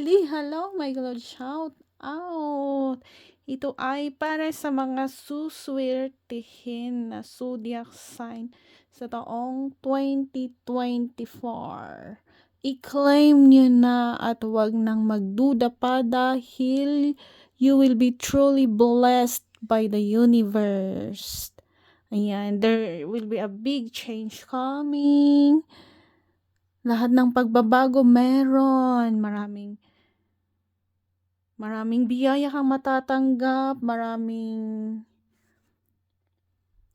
Hello, my God, shout out! Ito ay para sa mga suswertihin na zodiac sign sa taong 2024. I-claim nyo na at huwag nang magduda pa dahil you will be truly blessed by the universe. Ayan, there will be a big change coming. Lahat ng pagbabago meron. Maraming biyaya kang matatanggap,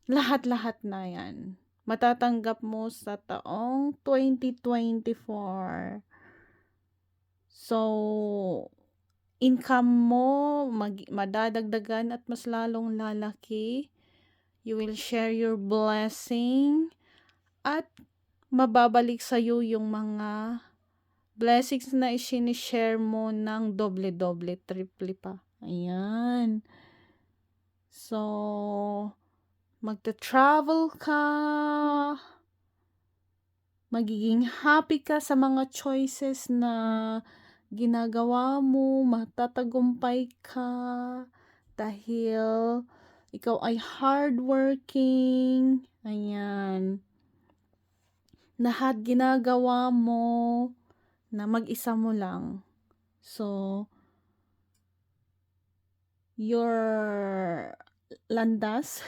lahat-lahat na yan. Matatanggap mo sa taong 2024. So, income mo, madadagdagan at mas lalong lalaki. You will share your blessing at mababalik sa'yo yung mga blessings na isinishare mo ng doble-doble, triple pa. Ayan. So, magta-travel ka, magiging happy ka sa mga choices na ginagawa mo, matatagumpay ka dahil ikaw ay hardworking. Ayan. Lahat ginagawa mo na mag-isa mo lang. So, your landas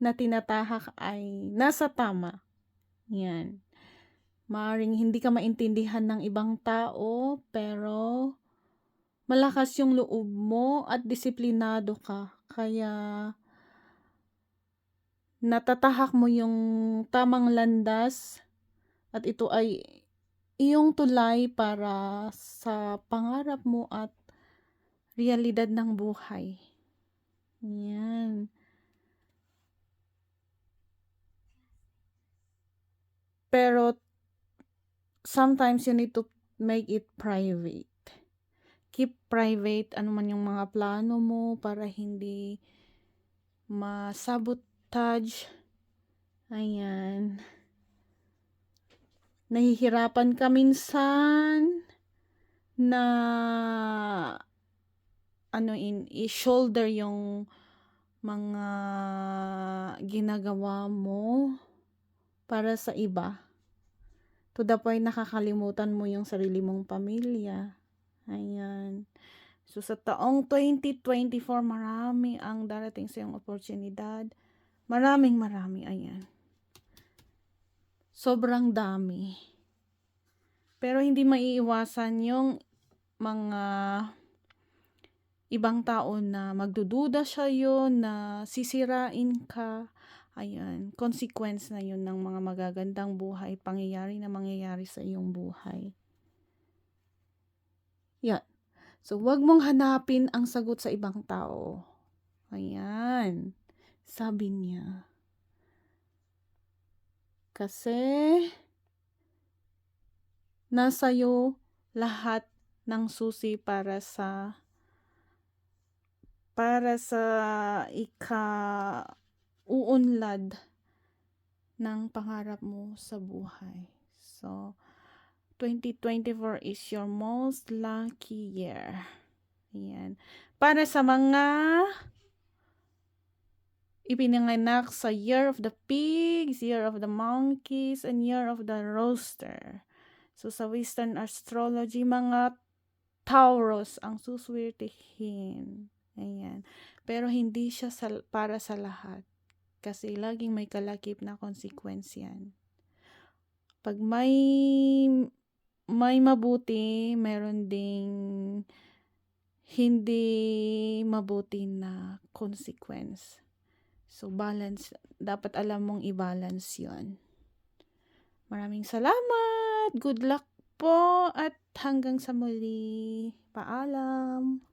na tinatahak ay nasa tama. Yan. Maaring hindi ka maintindihan ng ibang tao, pero malakas yung loob mo at disiplinado ka. Kaya, natatahak mo yung tamang landas at ito ay iyong tulay para sa pangarap mo at realidad ng buhay. Yan. Pero, sometimes you need to make it private. Keep private ano man yung mga plano mo para hindi masabotage. Ayan. Nahihirapan ka minsan na i-shoulder yung mga ginagawa mo para sa iba. To the point nakakalimutan mo yung sarili mong pamilya. Ayan. So, sa taong 2024, marami ang darating sa iyong oportunidad. Maraming. Ayan. Sobrang dami. Pero hindi maiiwasan yung mga ibang tao na magdududa sa'yo, na sisirain ka. Ayan, consequence na yun ng mga magagandang buhay, pangyayari na mangyayari sa iyong buhay. Yan. So, wag mong hanapin ang sagot sa ibang tao. Ayan. Sabi niya. Kasi, nasa'yo lahat ng susi para sa uunlad ng pangarap mo sa buhay. So, 2024 is your most lucky year. Ayan. Para sa mga ipinanganak sa Year of the Pigs, Year of the Monkeys, and Year of the Rooster. So, sa Western Astrology, mga Taurus ang suswertihin. Ayan. Pero hindi siya para sa lahat. Kasi laging may kalakip na consequence yan. Pag may mabuti, meron ding hindi mabuti na consequence. So, balance. Dapat alam mong i-balance yun. Maraming salamat. Good luck po at hanggang sa muli. Paalam.